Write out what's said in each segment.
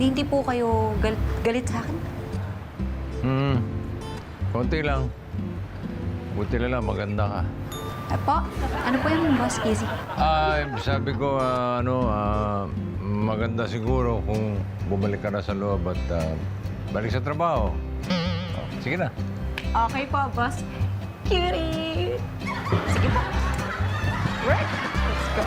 hindi po kayo galit sa akin? Konti lang. Buti na lang, maganda ka. Po, ano po yung Boss Kizzy? Sabi ko, maganda siguro kung bumalik ka na sa loob at balik sa trabaho. Sige na. Okay po, Boss. Cutie! Sige po. Right, let's go.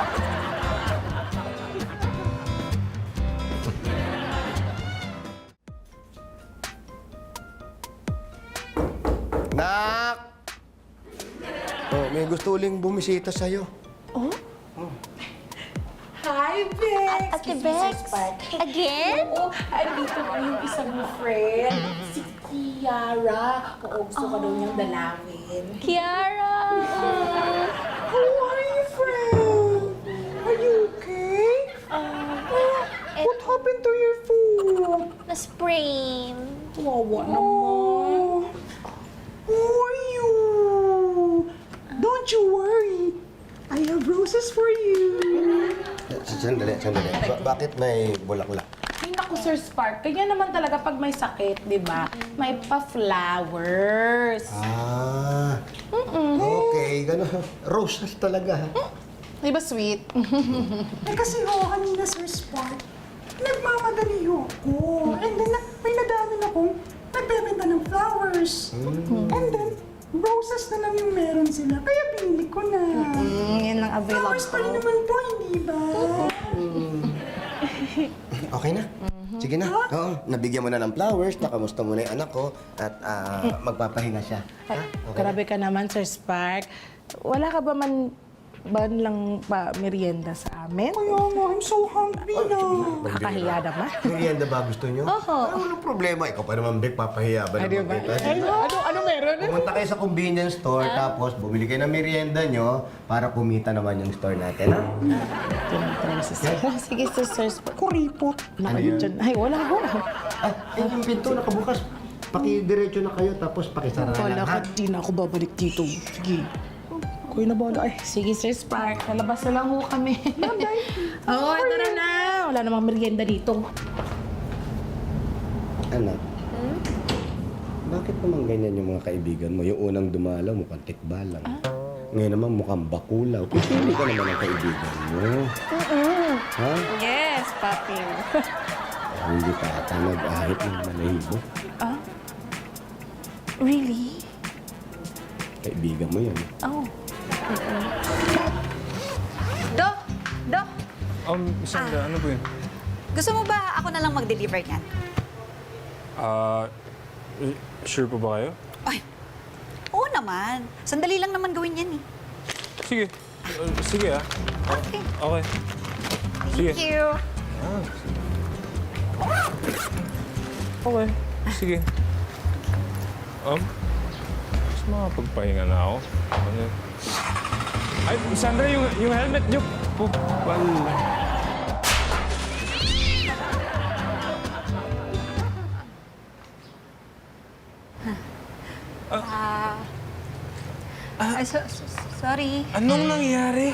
Nak! Oh, may gusto uling bumisita sa'yo. Hi, Bex! Ate Bex? Again? Oo, andito na yung isang friend, si Kiara. Oo, gusto ka daw niyang dalawin. Kiara! How are you, friend? Are you okay? What happened to your food? Na-sprain. Wawa naman. Who are you? Don't you worry. I have roses for you. Sandali. Bakit may bulaklak? Ay, naku, Sir Spark. Kaya naman talaga pag may sakit, di ba? May pa-flowers. Okay, gano'n. Roses talaga, ha? Di ba sweet? Kasi kanina, Sir Spark, nagmamadali ako. And then, may nadaanan akong nagbebenta ng flowers. And then, roses na lang yung meron sila. Kaya binili ko na. Yan ang available. Flowers pa rin naman po, hindi ba? Okay na? Sige na. Oo, nabigyan mo na ng flowers, nakamusta mo na yung anak ko, at magpapahinga siya. Ha? Okay. Grabe ka naman, Sir Spark. Wala ka ba man lang pa merienda sa amin? Kaya nga, I'm so hungry na. Nakakahiya naman. Merienda ba gusto nyo? Oo. Walang problema. Ikaw pa naman, Bek, papahiya ba Ay, di naman ba? kita? Ay, ano meron? Pumunta kayo sa convenience store, tapos bumili kayo ng merienda nyo para kumita naman yung store natin, ha? Sige, Sir Spark. Kuripot. Nakayun dyan. Ay, wala ko. Yung pinto nakabukas. Pakidiretso na kayo, tapos pakisara na Wala lang, ka, ha? di na ako babalik dito. Sige. Kuya na bala. Ay, sige, Sir Spark. Lalabas na lang ho kami. Oo, tara na. Wala namang merienda dito. Anak, bakit naman ganyan yung mga kaibigan mo? Yung unang dumalaw, mukhang tikbalang. Ngayon naman mukhang bakulaw. Pipili ka naman ang kaibigan mo. Ha? Yes, papi. Hindi ka ata nag-ahit ng malahibo. Really? Kaibigan mo yan. Oh. Dok! Dok! Sandra, ano ba yun? Gusto mo ba ako na lang mag-deliver niyan? Sure po ba kayo? Ay, oo naman. Sandali lang naman gawin yan eh. Sige. Sige ah. Okay. Okay. Sige. Thank you. Okay. Sige. Mas makapagpahinga na ako. Ano? Ay, Sandra, yung helmet niyo po pala. Sorry. Anong nangyari?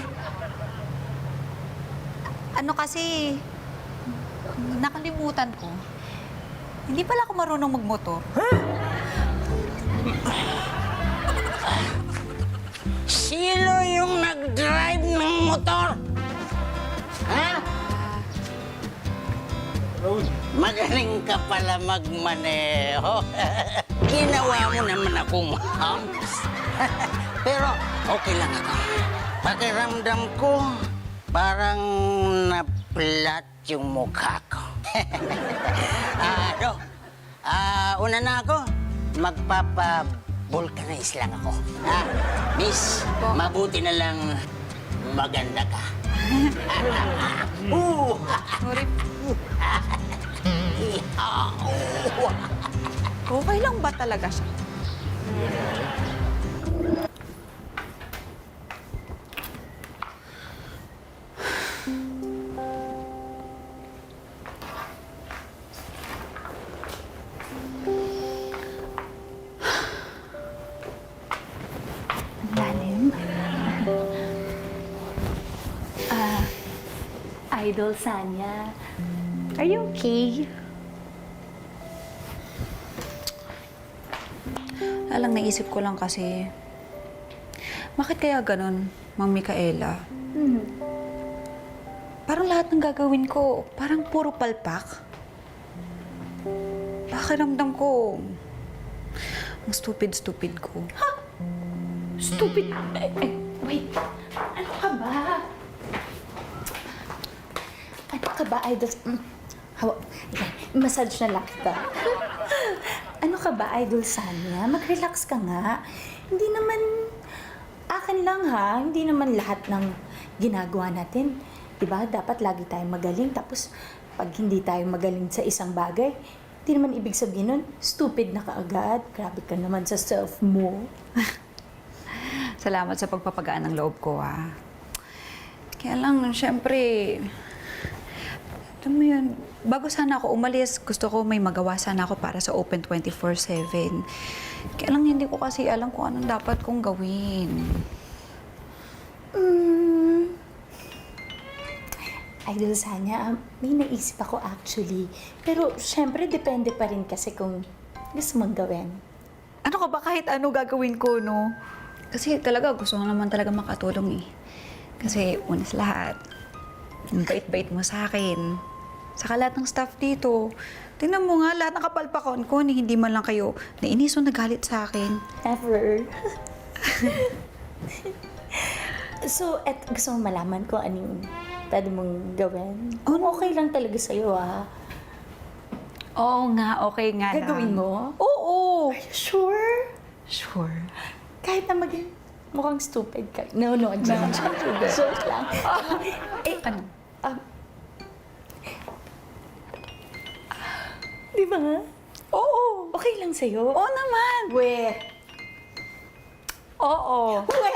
Ano kasi, nakalimutan ko. Hindi pala ako marunong magmotor. Sino yung nag-drive ng motor? Ha? Rose. Magaling ka pala magmaneho. Ginawa mo naman akong humps. Pero okay lang ako. Pakiramdam ko, parang na-flat yung mukha ko. Una na ako. Magpapa-vulcanize lang ako. Miss, mabuti na lang maganda ka. Sorry. Okay lang ba talaga siya? Lalim. Idol Sanya, are you okay? Alang naisip ko lang kasi, bakit kaya ganun, Mang Micaela? Parang lahat ng gagawin ko, parang puro palpak. Pakiramdam ko, ang stupid-stupid ko. Stupid. Wait. Ano ka ba? Ano ka ba, Idol? Massage na lang kita. Ano ka ba, Idol Sanya? Mag-relax ka nga. Hindi naman, akin lang ha, hindi naman lahat ng ginagawa natin. Diba? Dapat lagi tayong magaling. Tapos, pag hindi tayo magaling sa isang bagay, hindi naman ibig sabihin nun, stupid na kaagad. Grabe ka naman sa self mo. Salamat sa pagpapagaan ng loob ko, ah. Kaya lang, syempre, alam mo yun, bago sana ako umalis, gusto ko may magawa sana ako para sa Open 24/7. Kaya lang hindi ko kasi alam kung anong dapat kong gawin. Idol Sanya, may naisip ako actually. Pero syempre, depende pa rin kasi kung gusto mong gawin. Ano ka ba kahit ano gagawin ko, no? Kasi talaga gusto ko naman talaga makatulong eh. Kasi una sa lahat, ang bait-bait mo sa akin. Saka lahat ng staff dito. Tingnan mo nga, lahat ng kapalpakon ko, ni hindi man lang kayo nainis o nagalit sa akin. Ever. So, gusto mong malaman ko ano yung pwede mong gawin? Kung okay lang talaga sa'yo, ah. Oo nga, okay nga lang. Gagawin mo? Oo! Sure? Sure. Kahit na maging mukhang stupid ka. No, joke. Joke lang. Ano? Di ba? Oo. Okay lang sa'yo? Oo naman! We. Oo. We.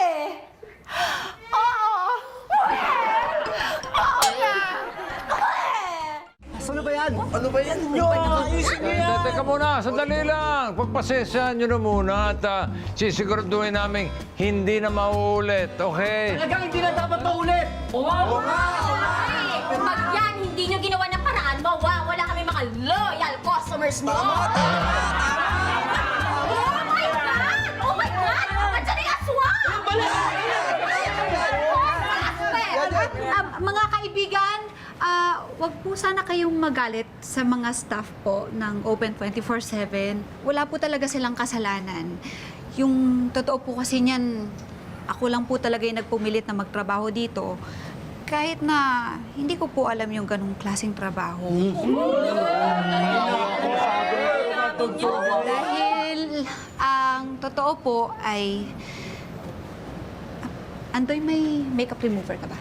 Teka muna, sandali lang. Pagpasensyahan nyo na muna at sisiguraduhin namin hindi na mauulit, okay? Pag yan, hindi nyo ginawa ng paraan, mawawala kami mga loyal customers mo! Oh my God! Oh my God! Andiyan na yung aswang! Mga kaibigan, wag po sana kayong magalit sa mga staff po ng Open 24/7. Wala po talaga silang kasalanan. Yung totoo po kasi niyan, ako lang po talaga yung nagpumilit na magtrabaho dito. Kahit na hindi ko po alam yung ganong klaseng trabaho. Dahil ang totoo po ay... Andoy, may makeup remover ka ba?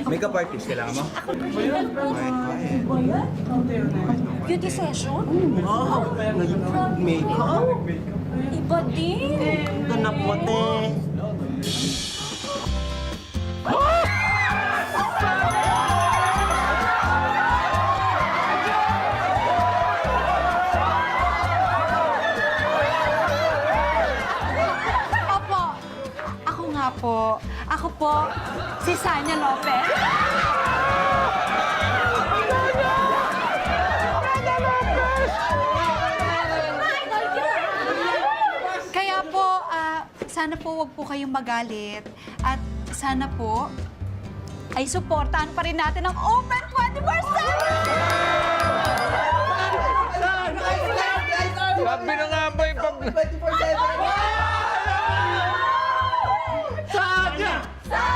Makeup artist, kailangan mo? Beauty session? Makeup? Iba din! Ganap mo, te. Opo, ako nga po. Ako po, si Sanya Lopez. Kaya po, sana po wag po kayong magalit. At sana po ay suportahan pa rin natin ang Open 24/7! Sabi na nga ba yung pag...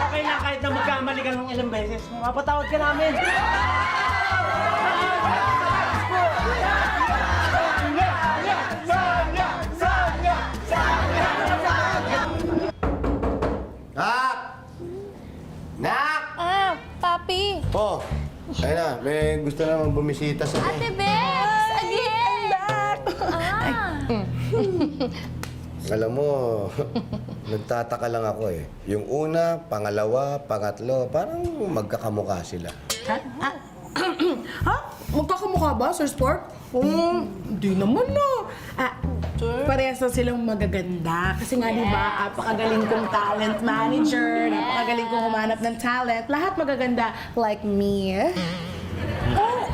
Okay lang kahit na magkamali ka ng ilang beses. Mapatawad ka namin. Nak! Nak! Papi. Oh, ayun na. May gusto naman bumisita sa... Ate Bex! Again! Alam mo, nagtataka lang ako eh. Yung una, pangalawa, pangatlo, parang magkakamukha sila. Ha? Magkakamukha ba, Sir Sport? Hindi naman na. Parehas na silang magaganda. Kasi nga, di ba, napakagaling kong talent manager, napakagaling kong humanap ng talent. Lahat magaganda like me.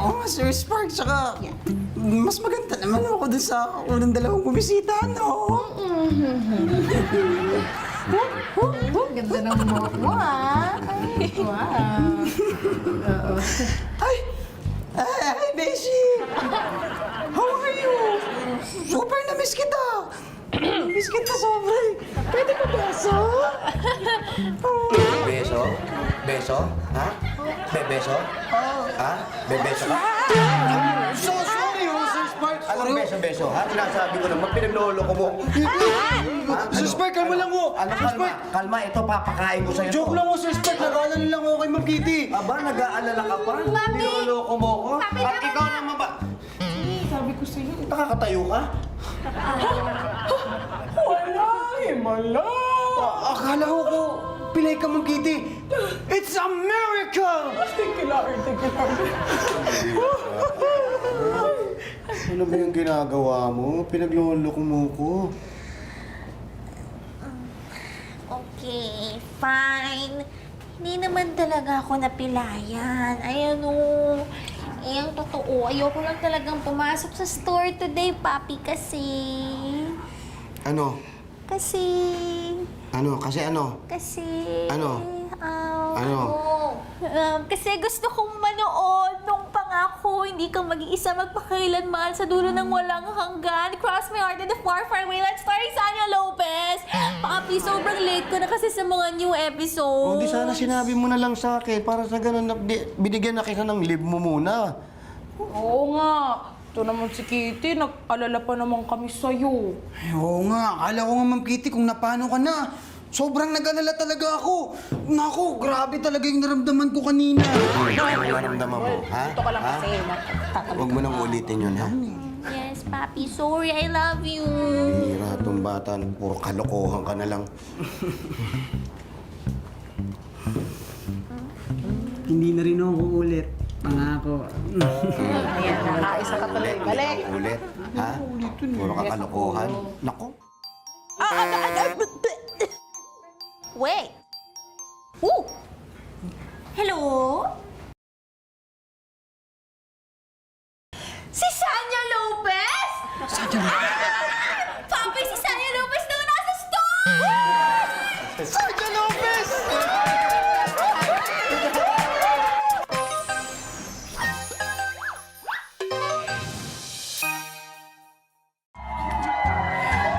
Oo nga, Sir Spark. Tsaka, mas maganda naman ako dun sa unang dalawang bumisita, no? Ganda ng buhok mo, ah. Wow. Ay, Beshi! How are you? Super na-miss kita! Miss kita sobra. Pwede ba beso? Beso? Beso? Ha? Bebeso? Ha? Bebeso ka? So sorry, Sir Spark. Anong beso-beso, ha? Sinasabi ko naman, pinaglolo ko mo. Sir Spark, kalma lang ho. Ano kalma? Kalma, ito, papakain ko sa'yo. Joke lang ho, Sir Spark. Nag-aalala lang ako kay Ma'am Kitty. Aba, nag-aalala ka pa? Niloloko mo ko? At ikaw naman ba? Sabi ko sa'yo. Nakakatayo ka? Wala, himala. Akala ko pilay ka, Ma'am Kitty. It's a miracle! Thank you, Lord. Thank you, Lord. Ano ba yung ginagawa mo? Pinagloloko mo ko. Okay, fine. Hindi naman talaga ako napilayan. Ayan o. Ang totoo, ayoko lang talagang pumasok sa store today, papi, kasi... Ano? Kasi... Ano? Kasi ano? Kasi... Ano? Ano? Kasi gusto kong manood nung pangako, hindi ka mag-iisa magpakailanman sa dulo ng walang hanggan. Cross my heart in the far, far away. Let's start, Sanya Lopez! Papi, sobrang late ko na kasi sa mga new episodes. Di sana sinabi mo na lang sa akin para sa ganun, binigyan na kita ng leave mo muna. Oo nga. Ito naman si Kitty, nag-alala pa naman kami sa'yo. Oo nga, akala ko nga, Ma'am Kitty, kung napano ka na. Sobrang nag-alala talaga ako. Naku, grabe talaga yung naramdaman ko kanina. Ano naramdaman mo, ha? Dito ka lang Ha? kasi, nagtatalog. Huwag mo nang ulitin yun, ha? Yes, papi. Sorry, I love you. Hira itong bata, puro kalokohan ka na lang. Hindi na rin ako ulit. Pangako. Ayan, nakaisa ka tuloy. Balik! Ulit, ha? Puro ka kalokohan. Naku. Wait. Ooh. Hello? Si Sanya Lopez? Sanya Lopez? Papi, si Sanya Lopez na nasa store! Sanya Lopez!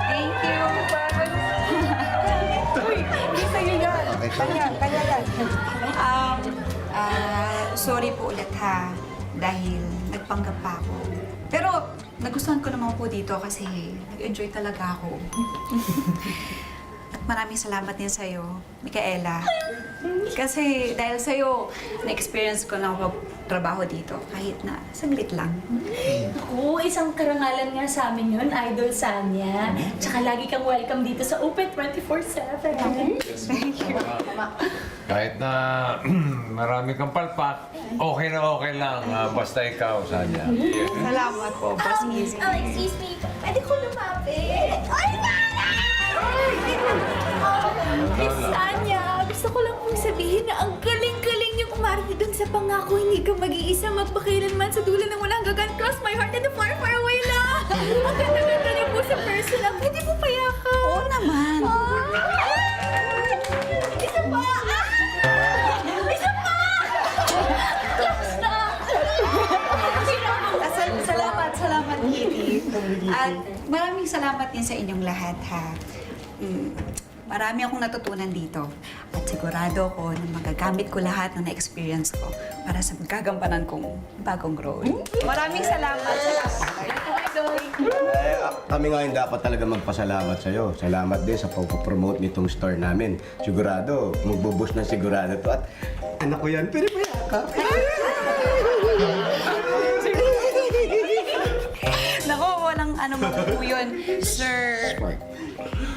Thank you. Hindi sa'yo yan. Kanya yan. Sorry po ulit ha, dahil nagpanggap pa ako. Pero nagustuhan ko naman po dito kasi nag-enjoy talaga ako. At maraming salamat din sa'yo, Micaela. Kasi dahil sa'yo, na-experience ko na trabaho dito kahit na saglit lang. Oo, isang karangalan nga sa amin yun, Idol Sanya. Tsaka lagi kang welcome dito sa Open 24/7. Kahit na marami kang palpak, okay na okay lang. Basta ikaw, Sanya. Salamat po, Boss Easy. Excuse me. Pwede ko lumapit? Ay, Miss Sanya, gusto ko lang pong sabihin na ang galing-galing niyo kumarte dun sa pangako. Hindi ka mag-iisa magpakailanman sa dulo ng walang gagan. Cross my heart and the far, far away lang. Ang ganda-ganda niyo po sa personal. Pwede po payakan. Oo naman. Isa pa! Isa pa! Last na! Salamat, Kitty. At maraming salamat din sa inyong lahat, ha. Marami akong natutunan dito. At sigurado ko na magagamit ko lahat ng na-experience ko para sa gagampanan kong bagong role. Maraming salamat. Kami ngayon dapat talaga magpasalamat sa'yo. Salamat din sa pag-promote nitong store namin. Sigurado, magbubus na sigurado to. At anak ko yan, pero payaka. Nako, walang ano mo po yun, Sir...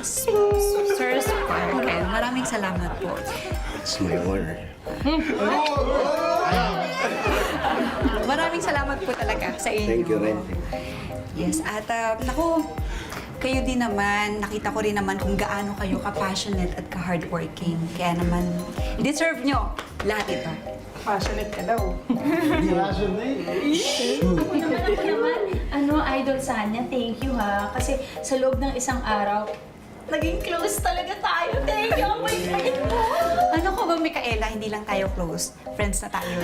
Sir Sparkle. Maraming salamat po. It's my honor. Maraming salamat po talaga sa inyo. Thank you, Ren. Yes, at naku, kayo din naman, nakita ko rin naman kung gaano kayo ka-passionate at ka-hardworking. Kaya naman, deserve nyo lahat ito. Passionate ka daw. Ako naman. Idol Sanya, thank you ha. Kasi sa loob ng isang araw, naging close talaga tayo. Thank you, oh my God. Ano ko ba, Micaela? Hindi lang tayo close. Friends na tayo.